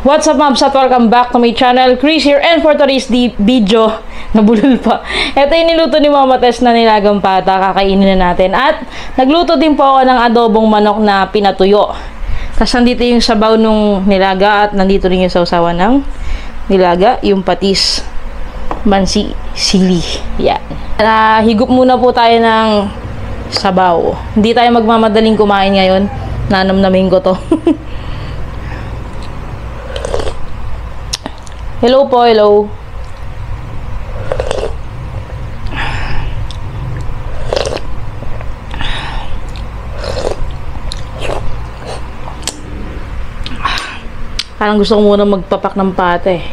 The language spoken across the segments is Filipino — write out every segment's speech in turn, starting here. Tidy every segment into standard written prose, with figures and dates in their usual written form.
What's up, Mabs, at welcome back to my channel. Chris here, and for today's video, nabulol pa. Ito yung niluto ni Mama Tess na nilagang pata, kakainin na natin. At nagluto din po ako ng adobong manok na pinatuyo. Tapos nandito yung sabaw nung nilaga at nandito rin yung sausawan ng nilaga, yung patis, mansi, sili. Yan. Higup muna po tayo ng sabaw. Hindi tayo magmamadaling kumain ngayon. Nanamnamin ko to. Hello po, hello. Parang gusto ko muna magpapak ng pate.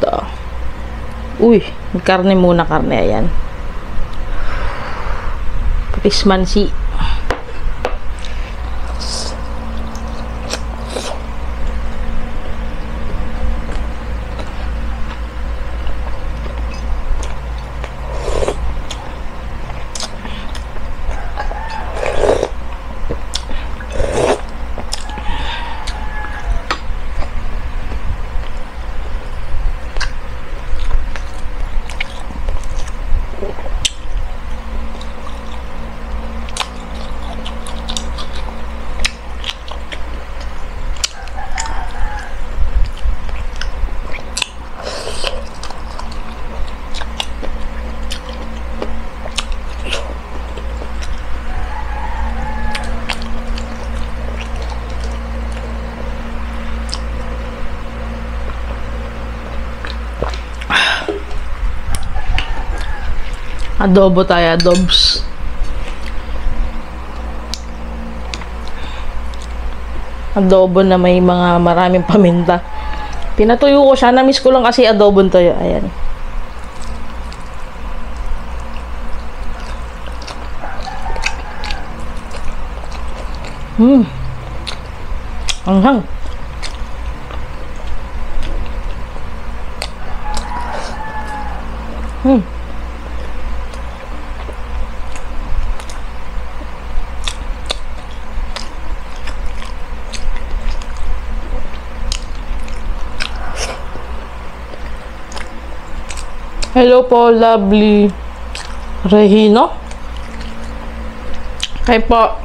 Ito. Uy, karne muna, karne. Ayan. Patis mansi. Adobo tayo, adobs. Adobo na may mga maraming paminta. Pinatuyo ko siya. Na-miss ko lang kasi adobong toyo. Ayan. Anghang. Hello po, lovely Regino. Hi po.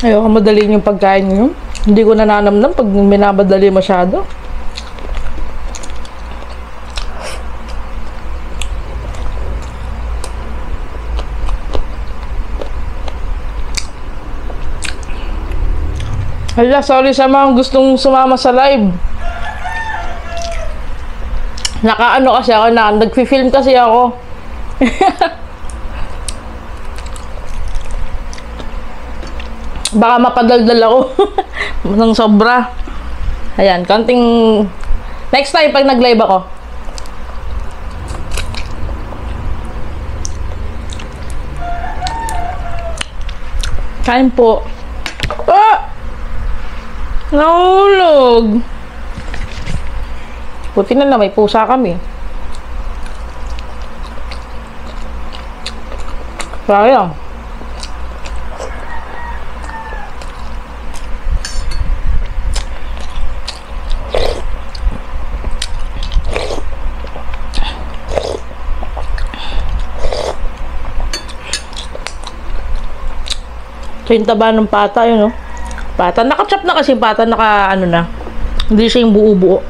Ayoko madali yung pagkain nyo. Hindi ko nananamnam pag minabadali masyado. Hala, sorry sa mga gustong sumama sa live. Nakaano kasi ako na, nagfi-film kasi ako. Baka mapadaldal ako ng sobra. Ayan, konting next time pag nag-live ako. Kain po. Ah! Nahulog. Buti na lang may pusa kami. Sayang. Ito yung taba ng pata, yun, no? Pata. Nakachop na kasi pata. Ano na. Hindi siya yung buo-buo.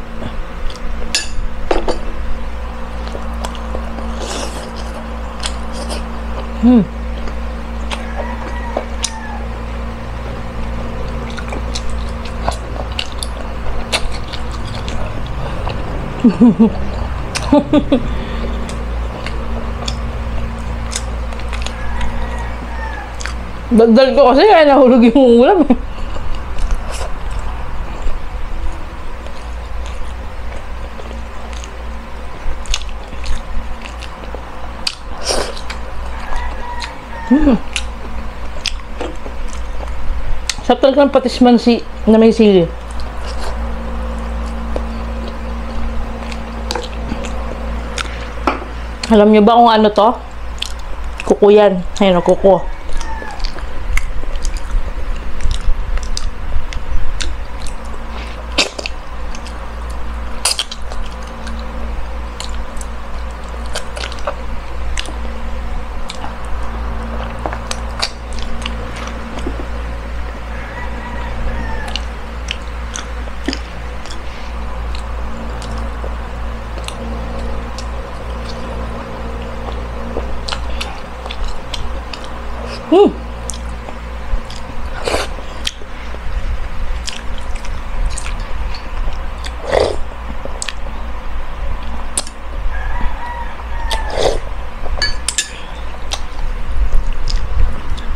Dagdal ko kasi kaya nahulog yung ulam. Sarap talaga ng patis mansi na may sili. Alam niyo ba kung ano to? Kuko yan. Ayun, kuko.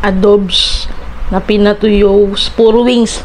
Adobes na pinatuyo, puro wings.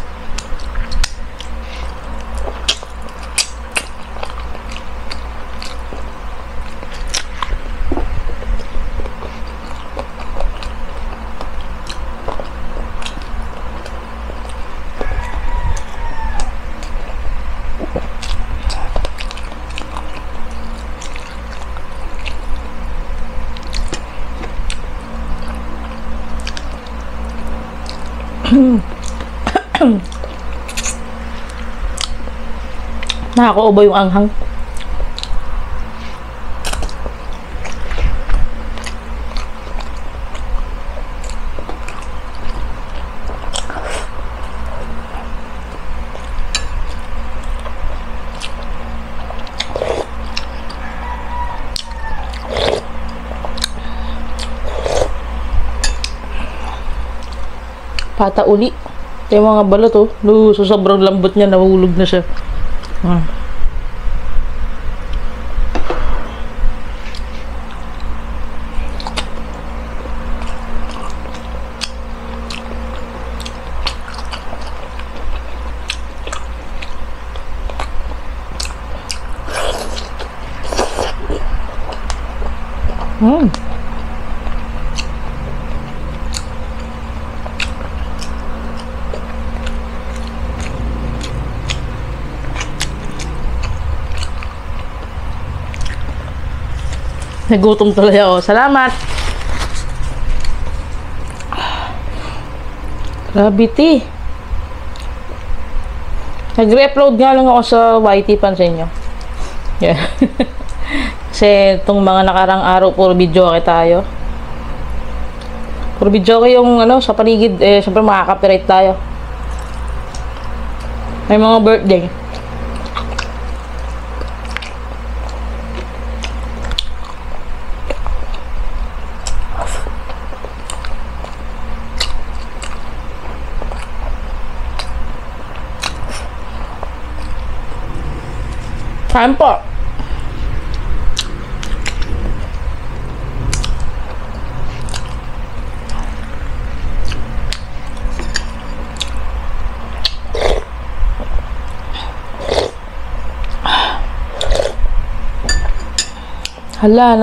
Nakakaubo yung anghang. Pata uli. Ito yung mga balot, oh. So, sobrang lambot niya, nahulog na siya. Nagutom tuloy ako. Salamat! Grabe, nag-re-upload nga lang ako sa YT, pansin nyo. Yeah. Kasi itong mga nakarang araw, puro video tayo. Puro video yung ano, sa paligid, syempre makaka-copyright tayo. May mga birthday. Kain po. Hala,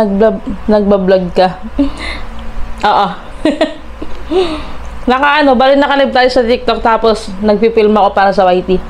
nagbablog ka. Oo. Bali nakalive tayo sa TikTok tapos nagpipilm ako para sa YT.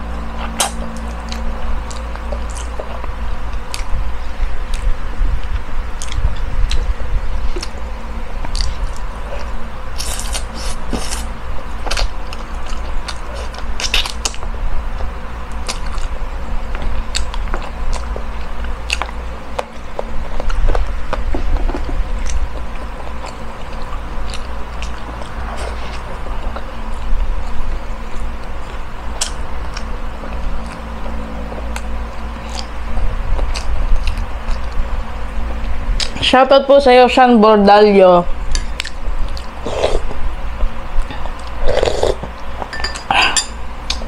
Shoutout po sa iyo, Sean Bordalio.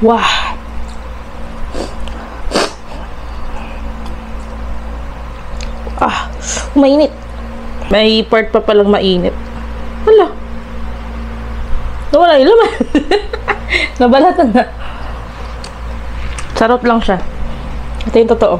Wow. Mainit. May part pa palang mainit. Wala. Nawala yung laman. Nabalatan na. Sarap lang siya. Ito yung totoo.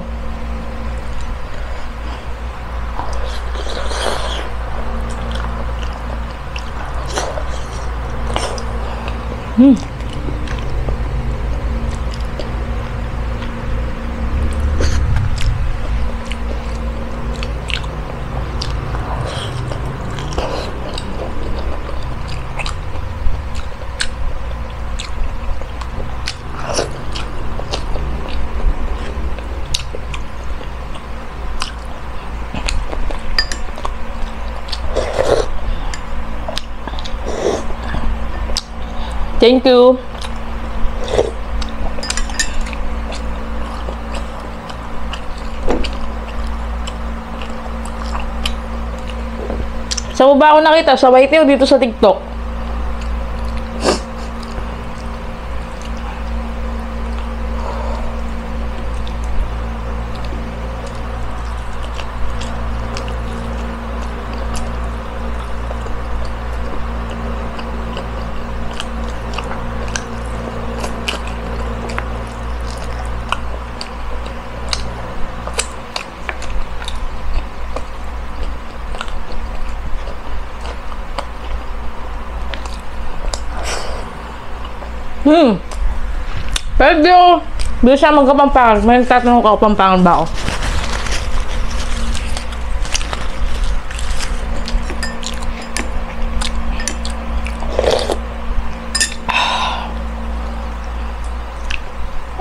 Thank you. Saan mo ba ako nakita? Sa YT o dito sa TikTok? Pero di siya magkapampangan. May nagtatanong ko kapampangan ba ako?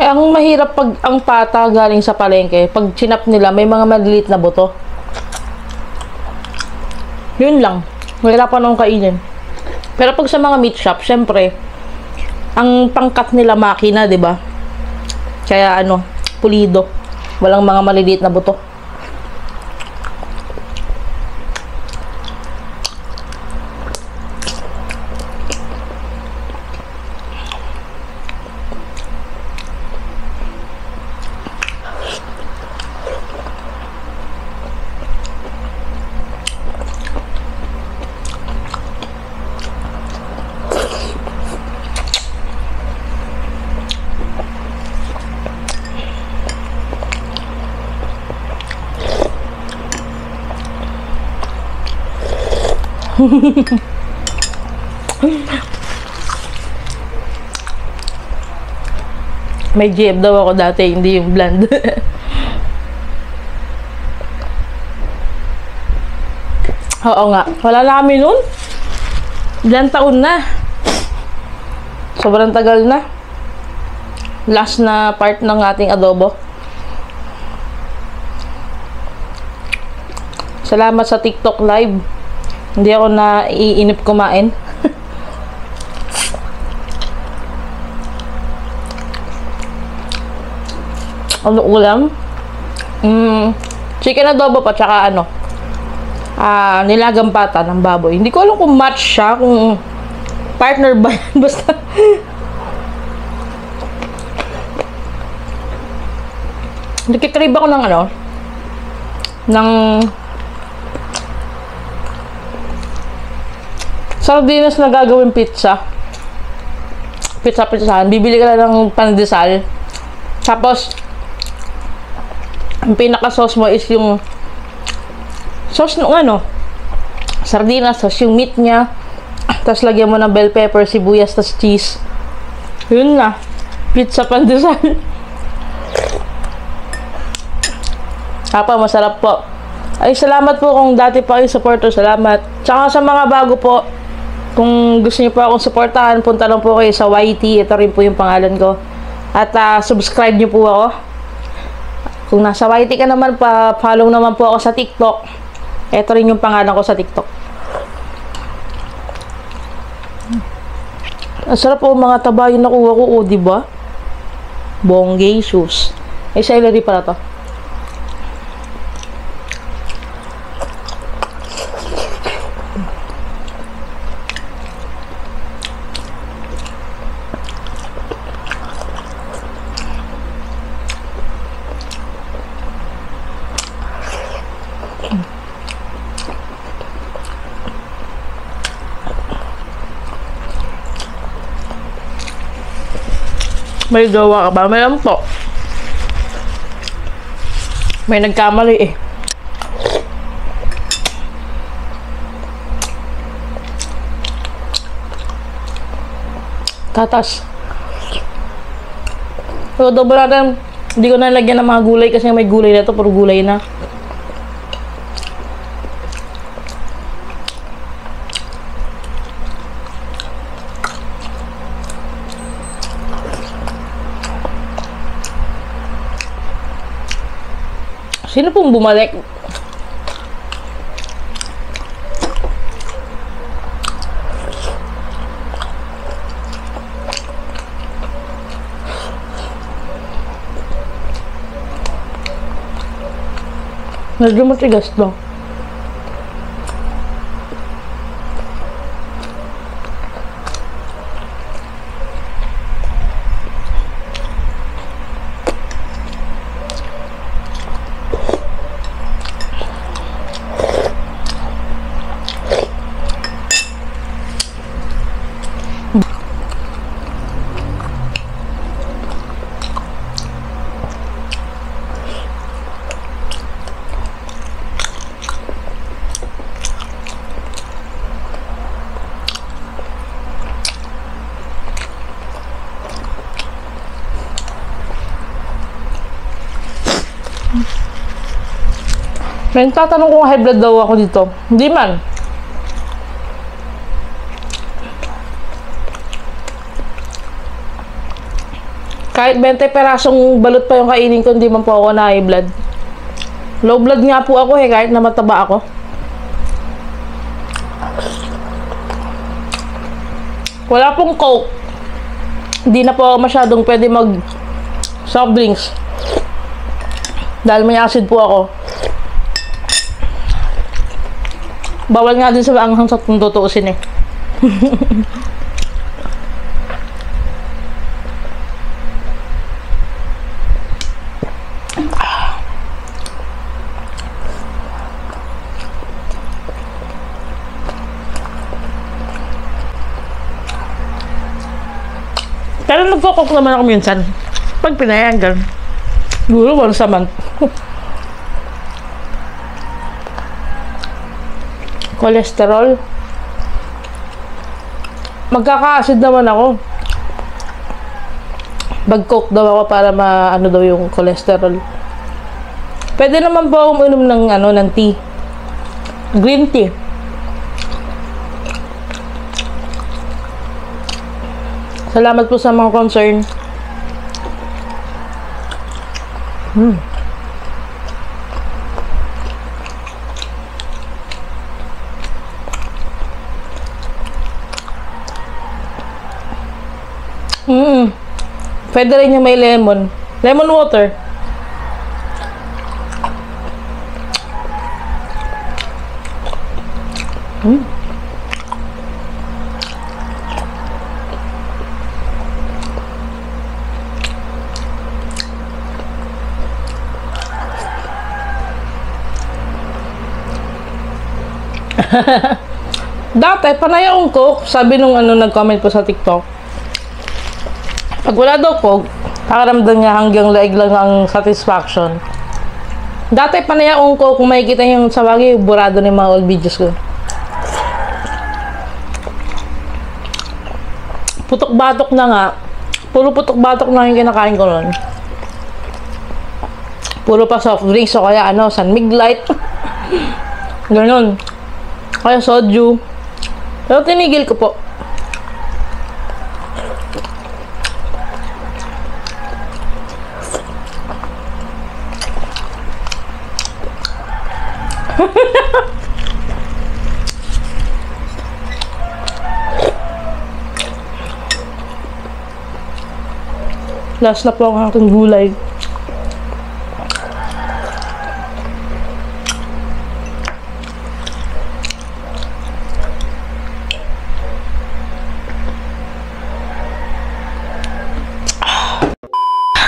Eh, ang mahirap pag ang pata galing sa palengke, pag chinap nila, may mga maliliit na buto. Yun lang. Mahirapan akong kainin. Pero pag sa mga meat shop, syempre, ang pangkat nila makina, 'di ba? Kaya ano, pulido. Walang mga maliliit na buto. May GF daw ako dati, hindi yung bland. Oo nga, wala na kami nun. Ilang taon na. Sobrang tagal na. Last na part ng ating adobo. Salamat sa TikTok live. Hindi ako naiinip kumain. Ano ulam? Chicken adobo pa, tsaka ano, nilagang pata ng baboy. Hindi ko alam kung match siya, kung partner ba yan. Basta nagkikrib ako ng ano, ng sardinas na gagawin pizza. Pizzahan. Bibili ka lang ng pandesal. Tapos, ang pinaka-sauce mo is yung sauce ng ano, sardinas, sauce yung meat niya. Tapos, lagyan mo ng bell pepper, sibuyas, tapos cheese. Yun na. Pizza pandesal. Papa, masarap po. Ay, salamat po kung dati pa kayo supporter. Salamat. Tsaka sa mga bago po, kung gusto niyo po akong supportahan, punta lang po kayo sa YT. Ito rin po yung pangalan ko. At subscribe niyo po ako. Kung nasa YT ka naman, follow naman po ako sa TikTok. Ito rin yung pangalan ko sa TikTok. Ang sarap po mga taba yung nakuha ko, diba? Bonggay shoes. Ay, celery pala to. May gawa ka ba? May po. May nagkamali eh. Tatas. So, double natin. Hindi ko na lagyan ng mga gulay kasi may gulay na to. Puro gulay na. Sino pong bumalik? Medyo matigas to. May tatanong kung high blood daw ako dito. Hindi man. Kahit 20 perasong balot pa yung kainin ko, hindi man po ako na high blood. Low blood nga po ako kahit na mataba ako. Wala pong Coke. Hindi na po masyadong pwede mag soft drinks. Dahil may acid po ako. Bawal nga din sa anghang sa kung tutuusin eh. Pero nagkukok naman ako minsan. Pag pinayagan. Siguro once a month. Cholesterol. Magkaka-acid naman ako. Mag-coke daw ako para maano daw yung cholesterol. Pwede naman po ako uminom ng ng tea. Green tea. Salamat po sa mga concern. Pwede rin yung may lemon. Lemon water. Dati, panay akong Coke. Sabi nung nag-comment po sa TikTok. Pag wala daw Coke, pakaramdam niya hanggang laig lang ang satisfaction. Dati, panay akong Coke. Kung makikita niyo sa bagay, burado ng mga old videos ko. Putok-batok na nga. Puro putok-batok na yung kinakain ko nun. Puro pa soft drinks o kaya San Mig Light. Ganon. Kaya soju. Pero tinigil ko po. Last na po ang aking gulay.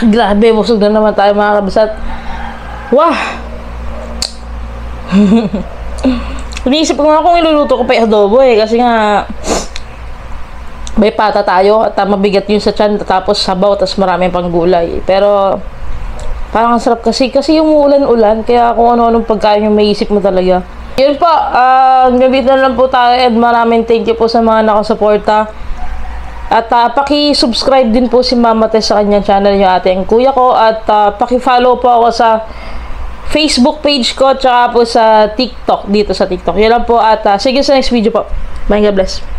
Grabe, busog na naman tayo mga kabisat. Wah! Iniisip ko nga kung iluluto ko pa yung adobo kasi nga may pata tayo at mabigat yun sa tiyan tapos sabaw tapos maraming pang gulay. Pero parang ang sarap kasi yung uulan-ulan kaya kung ano-anong pagkain yung may isip mo talaga. Yun po, hanggang dito na lang po tayo and maraming thank you po sa mga nakasuporta. At paki-subscribe din po si Mama Tess sa kanyang channel, yung ating kuya ko. At paki-follow po ako sa Facebook page ko, tsaka po sa TikTok, dito sa TikTok. Yan lang po at sige sa next video po. Bye, God bless.